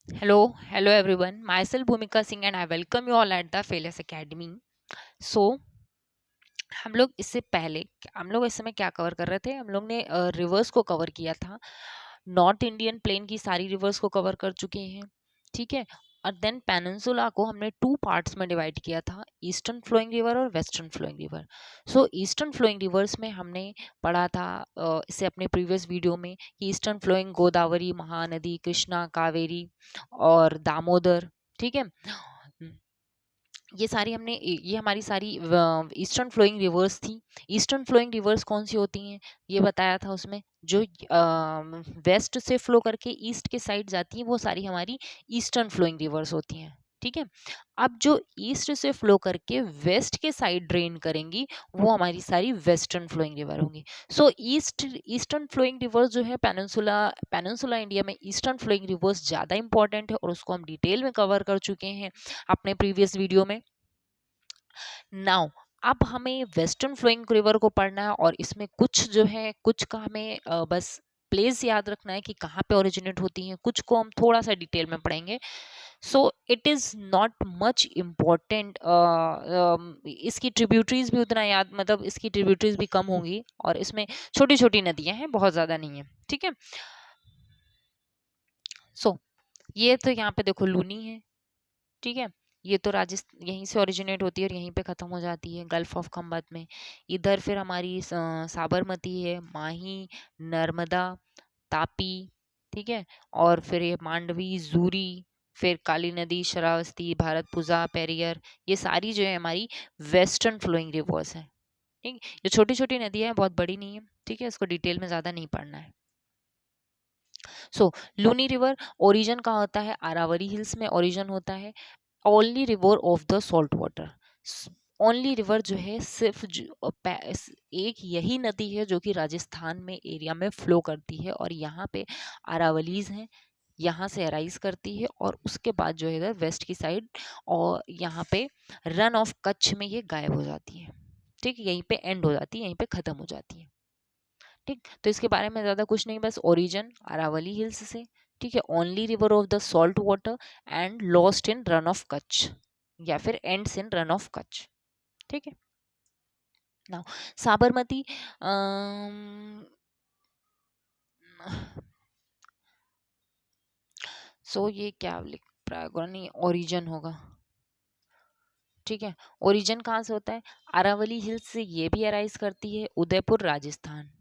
Hello everyone. Myself Bhumika Singh and I welcome you all at the Failures Academy. So हम लोग इस समय क्या कवर कर रहे थे? हम लोग ने रिवर्स को कवर किया था। नॉर्थ इंडियन प्लेन की सारी रिवर्स को कवर कर चुके हैं, ठीक है। और देन पेनिनसुला को हमने टू पार्ट्स में डिवाइड किया था, ईस्टर्न फ्लोइंग रिवर और western flowing river. So eastern flowing rivers में हमने पढ़ा था इससे अपने प्रीवियस वीडियो में कि ईस्टर्न फ्लोइंग गोदावरी, महानदी, कृष्णा, कावेरी और दामोदर, ठीक है। ये हमारी सारी ईस्टर्न फ्लोइंग रिवर्स थी। ईस्टर्न फ्लोइंग रिवर्स कौन सी होती हैं ये बताया था उसमें, जो वेस्ट से फ्लो करके ईस्ट के साइड जाती हैं वो सारी हमारी ईस्टर्न फ्लोइंग रिवर्स होती हैं, ठीक है। अब जो ईस्ट से फ्लो करके वेस्ट के साइड ड्रेन करेंगी वो हमारी सारी वेस्टर्न फ्लोइंग रिवर होंगी। सो ईस्टर्न फ्लोइंग रिवर्स जो है पेनिनसुला इंडिया में ईस्टर्न फ्लोइंग रिवर्स ज़्यादा इंपॉर्टेंट है और उसको हम डिटेल में कवर कर चुके हैं अपने प्रीवियस वीडियो में। नाउ अब हमें वेस्टर्न फ्लोइंग रिवर को पढ़ना है और इसमें कुछ जो है कुछ का हमें बस प्लेस याद रखना है कि कहाँ पे ओरिजिनेट होती हैं, कुछ को हम थोड़ा सा डिटेल में पढ़ेंगे। So it is not much important. इसकी ट्रिब्यूटरीज भी उतना याद, मतलब इसकी ट्रिब्यूटरीज भी कम होंगी और इसमें छोटी छोटी नदियां हैं, बहुत ज़्यादा नहीं है, ठीक है। सो ये तो यहाँ पे देखो लूनी है, ठीक है। ये तो राजस्थान यहीं से ओरिजिनेट होती है और यहीं पे ख़त्म हो जाती है गल्फ ऑफ खम्बत में। इधर फिर हमारी साबरमती है, माही, नर्मदा, तापी, ठीक है। और फिर ये मांडवी, जूरी, फिर काली नदी, शरावस्ती, भारतपुजा, पेरियर, ये सारी जो है हमारी वेस्टर्न फ्लोइंग रिवर्स हैं, ठीक। ये छोटी छोटी नदियाँ हैं, बहुत बड़ी नहीं है, ठीक है। इसको डिटेल में ज़्यादा नहीं पढ़ना है। सो लूनी रिवर ओरिजिन कहाँ होता है? अरावली हिल्स में ओरिजिन होता है। Only river of the salt water, only river जो है सिर्फ एक यही नदी है जो कि राजस्थान में एरिया में फ्लो करती है और यहाँ पे अरावलीज हैं, यहाँ से अराइज करती है और उसके बाद जो है इधर वेस्ट की साइड और यहाँ पे रन ऑफ कच्छ में ये गायब हो जाती है, ठीक है। यहीं पे एंड हो जाती है, यहीं पे खत्म हो जाती है, ठीक। तो इसके बारे में ज़्यादा कुछ नहीं, बस ओरिजिन अरावली हिल्स से, ठीक है। Only river of the salt water and lost in run of Kutch या फिर ends in run of Kutch, ठीक है। नाउ साबरमती, सो ये क्या लिख रहा नहीं, ओरिजिन होगा, ठीक है। ओरिजिन कहाँ से होता है? अरावली हिल्स से ये भी अराइज करती है, उदयपुर राजस्थान।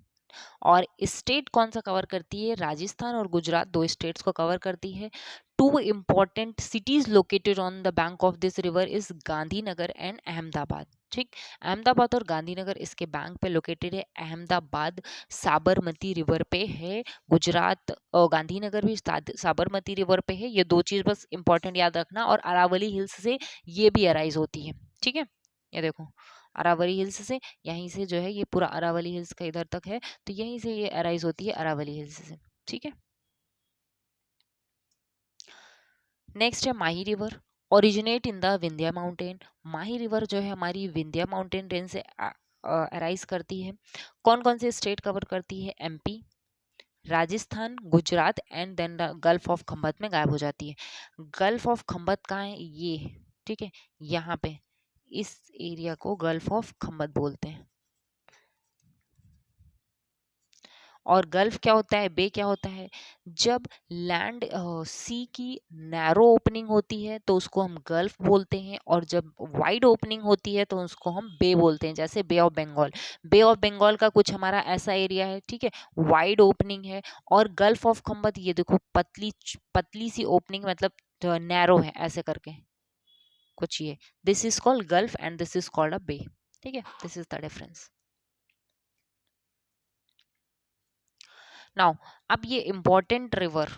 और स्टेट कौन सा कवर करती है? राजस्थान और गुजरात, दो स्टेट्स को कवर करती है। Two important cities located on the bank of this river is Gandhinagar and Ahmedabad, ठीक। अहमदाबाद और गांधीनगर इसके बैंक पे लोकेटेड है। अहमदाबाद साबरमती रिवर पे है, गुजरात गांधीनगर भी साबरमती रिवर पे है। ये दो चीज बस इंपॉर्टेंट याद रखना। और अरावली हिल्स से ये भी अराइज होती है, ठीक है। ये देखो अरावली हिल्स से, यहीं से जो है ये पूरा अरावली हिल्स का इधर तक है, तो यहीं से ये अराइज होती है अरावली हिल्स से, ठीक है। नेक्स्ट है Mahi river, originate in the Vindhya mountain. Mahi river जो है हमारी विंध्या माउंटेन रेंज से अराइज करती है। कौन कौन से स्टेट कवर करती है? MP, Rajasthan, Gujarat and then the gulf of Khambhat में गायब हो जाती है। गल्फ ऑफ खम्बत कहाँ है? ये, ठीक है। यहाँ पे इस एरिया को गल्फ ऑफ खम्बत बोलते हैं। और गल्फ क्या होता है, बे क्या होता है? जब लैंड सी की नैरो ओपनिंग होती है तो उसको हम गल्फ बोलते हैं, और जब वाइड ओपनिंग होती है तो उसको हम बे बोलते हैं, जैसे bay of Bengal. Bay of Bengal का कुछ हमारा ऐसा एरिया है, ठीक है, वाइड ओपनिंग है। और गल्फ ऑफ खम्बत ये देखो पतली पतली सी ओपनिंग, मतलब नैरो है ऐसे करके कुछ ये। This is called gulf and this is called a bay, ठीक है। This is the difference. Now अब ये इंपॉर्टेंट रिवर,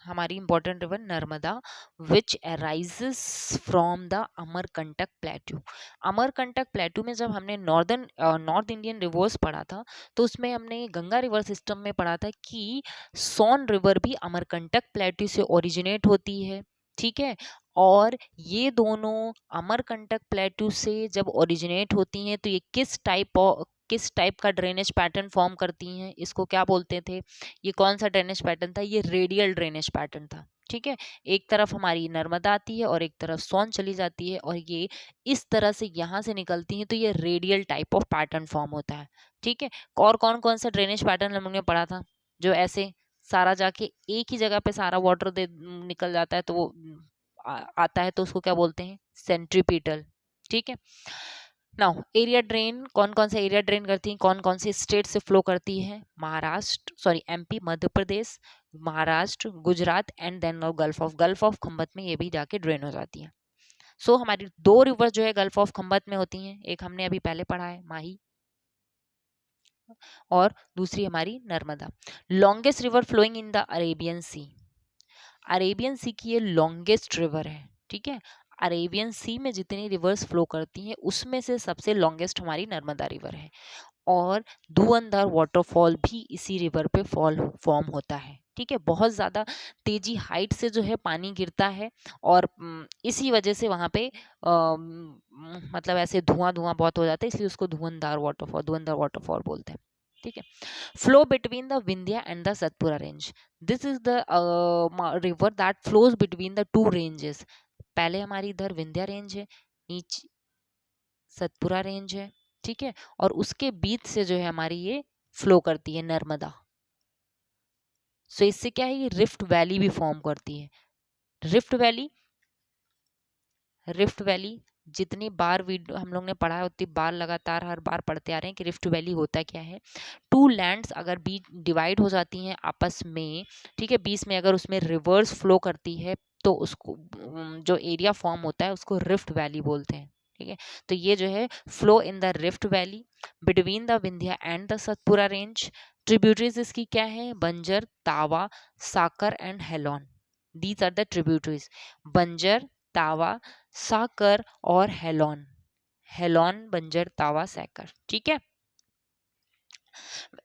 हमारी important river Narmada, which arises from the Amarkantak plateau. Amarkantak plateau में जब हमने नॉर्थ इंडियन रिवर्स पढ़ा था तो उसमें हमने गंगा रिवर सिस्टम में पढ़ा था कि सोन रिवर भी अमरकंटक प्लेट्यू से ओरिजिनेट होती है, ठीक है। और ये दोनों अमरकंटक प्लेट्यू से जब ओरिजिनेट होती हैं तो ये किस टाइप का ड्रेनेज पैटर्न फॉर्म करती हैं, इसको क्या बोलते थे? ये कौन सा ड्रेनेज पैटर्न था? ये रेडियल ड्रेनेज पैटर्न था, ठीक है, एक तरफ हमारी नर्मदा आती है और एक तरफ सोन चली जाती है, और ये इस तरह से यहाँ से निकलती है, तो ये radial type of pattern form होता है। ठीक है, और कौन कौन सा ड्रेनेज पैटर्न हम लोगों ने पढ़ा था, जो ऐसे सारा जाके एक ही जगह पे सारा वाटर दे निकल जाता है, तो वो आता है, तो उसको क्या बोलते हैं, सेंट्रीपिटल। ठीक है, नाउ एरिया ड्रेन, कौन कौन से एरिया ड्रेन करती है, कौन कौन से स्टेट से फ्लो करती है, Maharashtra, sorry MP, Madhya Pradesh, Maharashtra, Gujarat, and then gulf of Khambhat में ये भी जाके ड्रेन हो जाती है। सो हमारी दो रिवर जो है गल्फ ऑफ खंबत में होती हैं, एक हमने अभी पहले पढ़ा है माही, और दूसरी हमारी Narmada. Longest river flowing in the Arabian sea, Arabian sea की ये लॉन्गेस्ट रिवर है। ठीक है, अरेबियन सी में जितनी रिवर्स फ्लो करती हैं उसमें से सबसे लॉन्गेस्ट हमारी नर्मदा रिवर है, और धुआंधार वाटरफॉल भी इसी रिवर पे फॉर्म होता है। ठीक है, बहुत ज़्यादा तेजी हाइट से जो है पानी गिरता है, और इसी वजह से वहाँ पे मतलब ऐसे धुआं धुआं बहुत हो जाता है, इसलिए उसको धुआंधार वाटरफॉल बोलते हैं। ठीक है, flow between the Vindhya and the Satpura range, this is the river that flows between the two ranges. पहले हमारी इधर विंध्या रेंज है, नीचे सतपुरा रेंज है। ठीक है, और उसके बीच से जो है हमारी ये फ्लो करती है नर्मदा। सो इससे क्या है, ये रिफ्ट वैली भी फॉर्म करती है। रिफ्ट वैली, रिफ्ट वैली जितनी बार वीडियो हम लोग ने पढ़ा है उतनी बार लगातार हर बार पढ़ते आ रहे हैं कि रिफ्ट वैली होता क्या है। टू लैंड्स अगर बीच डिवाइड हो जाती हैं आपस में, ठीक है, बीच में अगर उसमें रिवर्स फ्लो करती है, तो उसको जो एरिया फॉर्म होता है उसको रिफ्ट वैली बोलते हैं। ठीक है, तो ये जो है flow in the rift valley between the Vindhya and the Satpura range. Tributaries इसकी क्या है, बंजर, तावा, साकर एंड हेलॉन। These are the tributaries, Banjar, Tawa, Sakar और हेलॉन। हेलॉन, बंजर, तावा, साकर। ठीक है,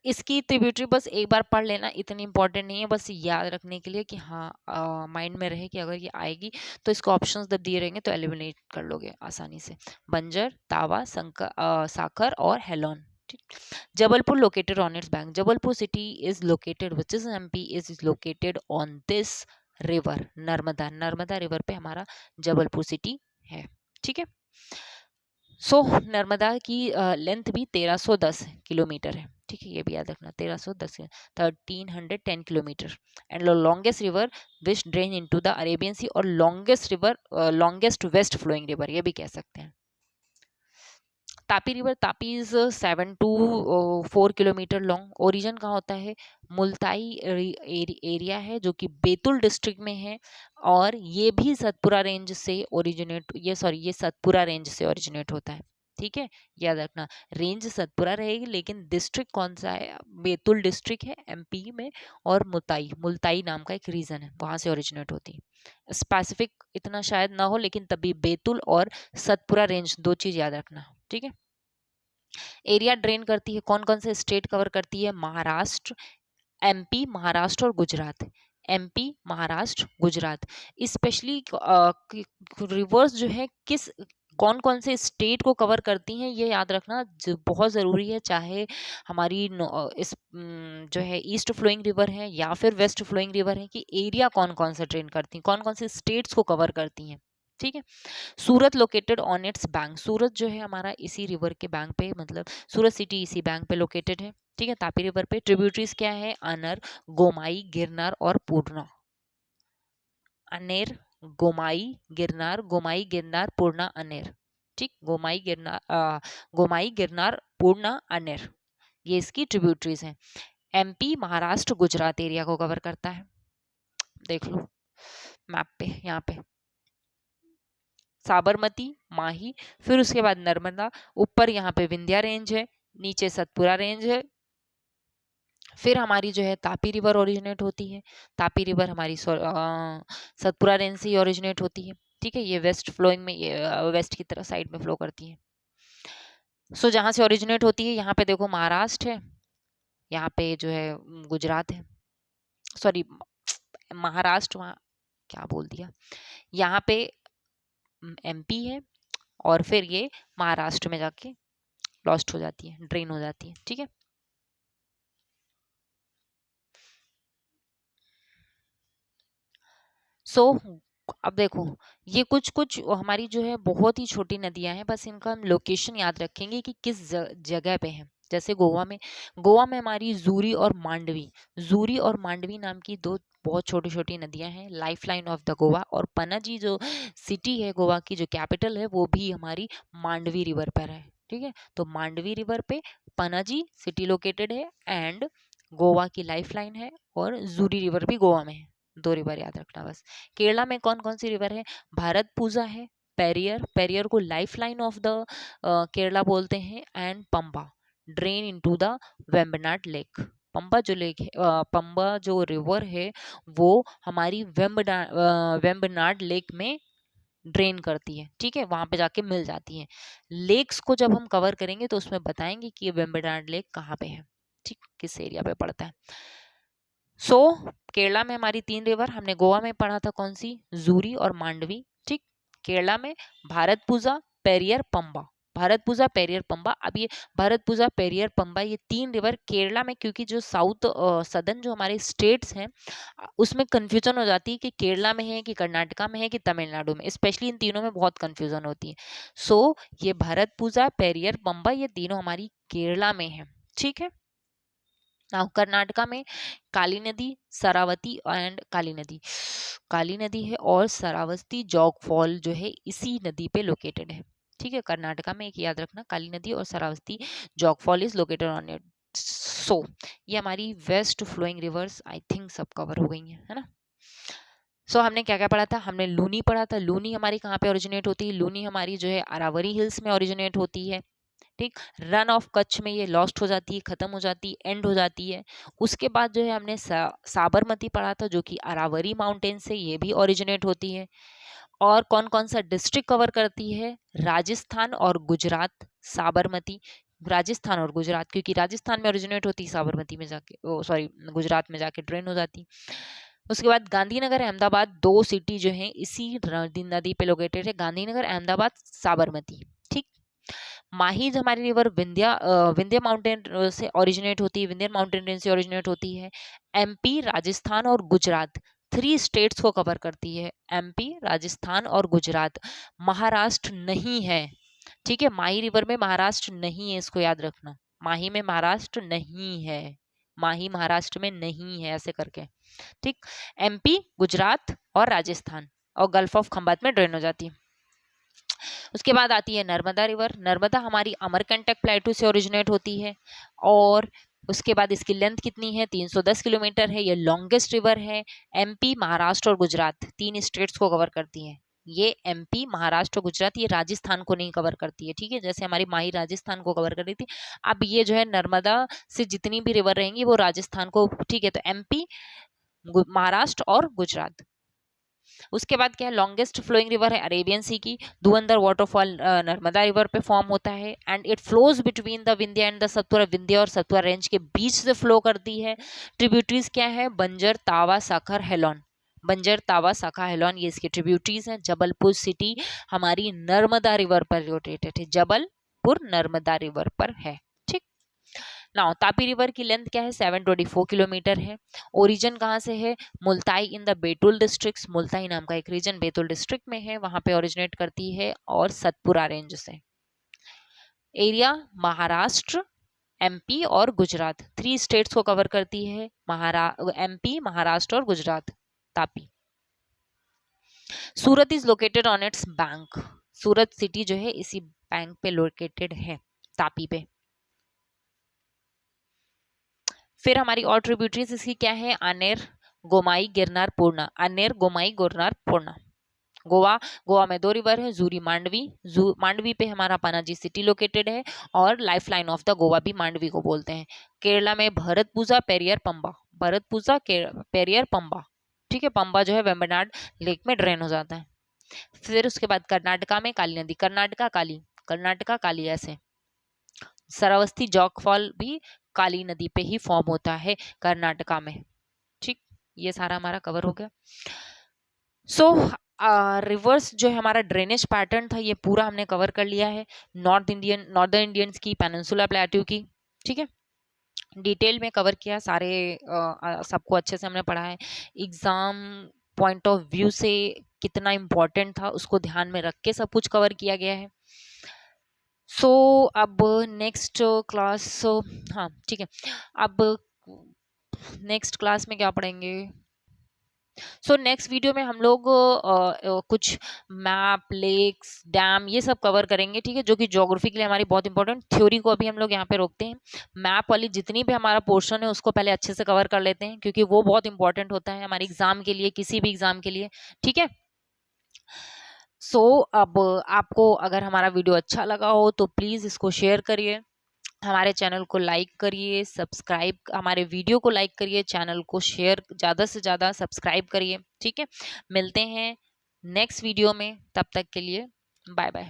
इसकी ट्रिब्यूटरी बस एक बार पढ़ लेना, इतनी इंपॉर्टेंट नहीं है, बस याद रखने के लिए कि हाँ माइंड में रहे कि अगर ये आएगी तो इसको ऑप्शंस जब दिए रहेंगे तो एलिमिनेट कर लोगे आसानी से। बंजर, तावा, साकर और हेलॉन। Jabalpur located on its bank, Jabalpur city is located which is MP is located on this river Narmada, Narmada river पे हमारा जबलपुर सिटी है। ठीक है, सो नर्मदा की लेंथ भी 1310 किलोमीटर है। ठीक है, ये भी याद रखना, 1310, 1310 kilometre, and longest river which drain into the Arabian sea, और longest river, longest west flowing river ये भी कह सकते हैं। Tapi river, Tapi is 7 to 4 kilometre long. Origin कहाँ होता है, मुल्ताई एरिया है जो कि बैतूल डिस्ट्रिक्ट में है, और ये भी सतपुरा रेंज से ओरिजिनेट, ये सतपुरा रेंज से ओरिजिनेट होता है। ठीक है, याद रखना, रेंज सतपुरा रहेगी लेकिन डिस्ट्रिक्ट कौन सा है, बैतूल डिस्ट्रिक्ट है एमपी में, और मुल्ताई, मुल्ताई नाम का एक रीजन है, वहां से ओरिजिनेट होती है। स्पेसिफिक इतना शायद ना हो, लेकिन तभी बैतूल और सतपुरा रेंज दो चीज याद रखना। ठीक है, एरिया ड्रेन करती है, कौन कौन से स्टेट कवर करती है, महाराष्ट्र, एमपी, महाराष्ट्र और Gujarat. MP, Maharashtra, Gujarat. Specially reverse जो है किस, कौन कौन से स्टेट को कवर करती हैं ये याद रखना बहुत ज़रूरी है, चाहे हमारी इस जो है ईस्ट फ्लोइंग रिवर है या फिर वेस्ट फ्लोइंग रिवर है, कि एरिया कौन कौन सा ड्रेन करती हैं, कौन कौन से स्टेट्स को कवर करती हैं। ठीक है, सूरत लोकेटेड ऑन इट्स बैंक, सूरत जो है हमारा इसी रिवर के बैंक पे, मतलब सूरत सिटी इसी बैंक पे लोकेटेड है। ठीक है, तापी रिवर पे। ट्रिब्यूटरीज क्या है, अनर, गोमाई, गिरनार और पूर्णा। अनेर, गोमाई गिरनार पूर्णा अनेर। ठीक, गोमाई गिरनार पूर्णा अनेर, ये इसकी ट्रिब्यूटरीज हैं। एमपी, महाराष्ट्र, गुजरात एरिया को कवर करता है, देख लो मैप पे यहाँ पे। साबरमती, माही, फिर उसके बाद नर्मदा, ऊपर यहाँ पे विंध्या रेंज है, नीचे सतपुरा रेंज है, फिर हमारी जो है तापी रिवर ओरिजिनेट होती है। तापी रिवर हमारी सतपुरा रेंज से ही ओरिजिनेट होती है। ठीक है, ये वेस्ट फ्लोइंग में, ये वेस्ट की तरफ साइड में फ्लो करती है। सो जहाँ से ओरिजिनेट होती है यहाँ पे देखो महाराष्ट्र है, यहाँ पे जो है गुजरात है, सॉरी महाराष्ट्र, वहाँ क्या बोल दिया, यहाँ पे एमपी है, और फिर ये महाराष्ट्र में जाके लॉस्ट हो जाती है, ड्रेन हो जाती है। ठीक है, सो अब देखो, ये कुछ कुछ हमारी जो है बहुत ही छोटी नदियां हैं, बस इनका हम लोकेशन याद रखेंगे कि किस जगह पे है। जैसे गोवा में हमारी जूरी और मांडवी, जूरी और मांडवी नाम की दो बहुत छोटी छोटी नदियां हैं, life line of the Goa. और पनाजी जो सिटी है गोवा की, जो कैपिटल है, वो भी हमारी मांडवी रिवर पर है। ठीक है, तो मांडवी रिवर पे पनाजी सिटी लोकेटेड है एंड गोवा की लाइफ लाइन है, और जूरी रिवर भी गोवा में है। दो रिवर याद रखना बस। केरला में कौन कौन सी रिवर है? भारतपुजा है, पेरियर, पेरियर को life line of the Kerala बोलते हैं, and Pamba drain into the Vembanad lake. Pamba जो लेक है, पंबा जो रिवर है, वो हमारी वेम्बनाड लेक में ड्रेन करती है। ठीक है, वहां पे जाके मिल जाती है। लेक्स को जब हम कवर करेंगे तो उसमें बताएंगे कि ये वेम्बनाड लेक कहाँ पे है, ठीक, किस एरिया पे पड़ता है। सो केरला में हमारी 3 रिवर, हमने गोवा में पढ़ा था कौन सी? जूरी और मांडवी। ठीक, केरला में भारतपुजा, पेरियर, पंबा। भारतपुजा, पेरियर, पंबा। अब ये भारतपुजा, पेरियर, पंबा, ये 3 रिवर केरला में, क्योंकि जो साउथ सदर्न जो हमारे स्टेट्स हैं उसमें कंफ्यूजन हो जाती है कि केरला में है कि कर्नाटका में है कि तमिलनाडु में, स्पेशली इन तीनों में बहुत कंफ्यूजन होती है। सो ये भारतपुजा, पेरियर, पंबा, ये तीनों हमारी केरला में है। ठीक है, नाउ कर्नाटका में काली नदी, शरावती एंड काली नदी है, और शरावती जॉग फॉल जो है इसी नदी पे लोकेटेड है। ठीक है, कर्नाटका में एक याद रखना, काली नदी और Sharavati Jog fall is located on it. So ये हमारी west flowing rivers I think सब कवर हो गई है ना। सो हमने क्या क्या पढ़ा था? हमने लूनी पढ़ा था। लूनी हमारी कहाँ पे ओरिजिनेट होती है? लूनी हमारी जो है अरावरी हिल्स में ओरिजिनेट होती है। ठीक, रन ऑफ कच्छ में ये लॉस्ट हो जाती है, खत्म हो जाती है, एंड हो जाती है। उसके बाद जो है हमने साबरमती पढ़ा था, जो कि अरावरी माउंटेन से ये भी ओरिजिनेट होती है। और कौन कौन सा डिस्ट्रिक्ट कवर करती है? राजस्थान और गुजरात, साबरमती। राजस्थान और गुजरात, क्योंकि राजस्थान में ओरिजिनेट होती, साबरमती में जाके, सॉरी, गुजरात में जाके ड्रेन हो जाती। उसके बाद गांधीनगर, अहमदाबाद, दो सिटी जो है इसी नदी पे लोकेटेड है, गांधीनगर, अहमदाबाद, साबरमती। ठीक, माही जो हमारी रिवर विंध्या माउंटेन से ओरिजिनेट होती है, विंध्य माउंटेन रेंज से ओरिजिनेट होती है। एमपी, राजस्थान और गुजरात, 3 स्टेट्स को कवर करती है। एमपी, राजस्थान और गुजरात, महाराष्ट्र नहीं है। ठीक है, माही रिवर में महाराष्ट्र नहीं है, इसको याद रखना। माही में महाराष्ट्र नहीं है, माही महाराष्ट्र में नहीं है, ऐसे करके। ठीक, एमपी, गुजरात और राजस्थान, और गल्फ ऑफ खंबात में ड्रेन हो जाती है। उसके बाद आती है नर्मदा रिवर। नर्मदा हमारी अमरकंटक प्लेटू से ओरिजिनेट होती है, और उसके बाद इसकी लेंथ कितनी है? 310 किलोमीटर है। ये लॉन्गेस्ट रिवर है। एमपी, महाराष्ट्र और गुजरात, 3 स्टेट्स को कवर करती है। ये एमपी, महाराष्ट्र और गुजरात, ये राजस्थान को नहीं कवर करती है। ठीक है, जैसे हमारी माही राजस्थान को कवर कर रही थी, अब ये जो है नर्मदा से जितनी भी रिवर रहेंगी वो राजस्थान को। ठीक है, तो एमपी, महाराष्ट्र और गुजरात। उसके बाद क्या है? लॉन्गेस्ट फ्लोइंग रिवर है अरेबियन सी की। धुंधर वाटरफॉल नर्मदा रिवर पे फॉर्म होता है, and it flows between the Vindhya and the Satpura. Vindhya और सतपुरा रेंज के बीच से फ्लो करती है। ट्रिब्यूटरीज क्या है? बंजर, तावा, साखर, हेलोन। बंजर, तावा, साखा, हेलोन, ये इसकी ट्रिब्यूटरीज हैं। जबलपुर सिटी हमारी नर्मदा रिवर पर लोकेटेड है, जबलपुर नर्मदा रिवर पर है। ठीक, नाउ तापी रिवर की लेंथ क्या है? 724 किलोमीटर है। ओरिजिन कहाँ से है? Multai in the Betul district. Multai नाम का एक रीजन बैतूल डिस्ट्रिक्ट में है, वहां पे ओरिजिनेट करती है, और सतपुरा रेंज से। एरिया महाराष्ट्र, एमपी और गुजरात, 3 स्टेट्स को कवर करती है, एमपी, महाराष्ट्र और Gujarat. Tapi. Surat is located on its bank. Surat city जो है इसी बैंक पे लोकेटेड है, तापी पे। फिर हमारी और ट्रिब्यूटरीज इसकी क्या है? अनेर, गोमाई, गिरनार, पूर्णा। अनेर, गोमाई, गिरनार, पूर्णा। गोवा में 2 रिवर है, जूरी, मांडवी। मांडवी पे हमारा पनाजी सिटी लोकेटेड है, और life line of the Goa भी मांडवी को बोलते हैं। केरला में भरतपुजा, पेरियर, पंबा। भरतपुजा, पेरियर, पंबा। ठीक है, पंबा जो है वेम्बनाड लेक में ड्रेन हो जाता है। फिर उसके बाद कर्नाटका में काली नदी, कर्नाटका काली ऐसे। श्रावस्ती जॉग फॉल भी काली नदी पे ही फॉर्म होता है कर्नाटका में। ठीक, ये सारा हमारा कवर हो गया। सो रिवर्स जो है हमारा ड्रेनेज पैटर्न था, ये पूरा हमने कवर कर लिया है। नॉर्दर्न इंडियंस की, पेनिनसुला प्लेट्यू की। ठीक है, डिटेल में कवर किया सारे, सबको अच्छे से हमने पढ़ा है। एग्जाम पॉइंट ऑफ व्यू से कितना इम्पोर्टेंट था उसको ध्यान में रख के सब कुछ कवर किया गया है। सो अब नेक्स्ट क्लास, हाँ ठीक है, अब नेक्स्ट क्लास में क्या पढ़ेंगे? सो नेक्स्ट वीडियो में हम लोग कुछ मैप, लेक्स, डैम ये सब कवर करेंगे, ठीक है, जो कि ज्योग्राफी के लिए हमारी बहुत इंपॉर्टेंट। थ्योरी को अभी हम लोग यहाँ पे रोकते हैं। मैप वाली जितनी भी हमारा पोर्शन है उसको पहले अच्छे से कवर कर लेते हैं, क्योंकि वो बहुत इंपॉर्टेंट होता है हमारे एग्जाम के लिए, किसी भी एग्जाम के लिए, ठीक है। सो अब आपको अगर हमारा वीडियो अच्छा लगा हो तो प्लीज इसको शेयर करिए, हमारे चैनल को लाइक करिए, सब्सक्राइब, हमारे वीडियो को लाइक करिए, चैनल को शेयर, ज़्यादा से ज़्यादा सब्सक्राइब करिए, ठीक है। मिलते हैं नेक्स्ट वीडियो में, तब तक के लिए बाय बाय।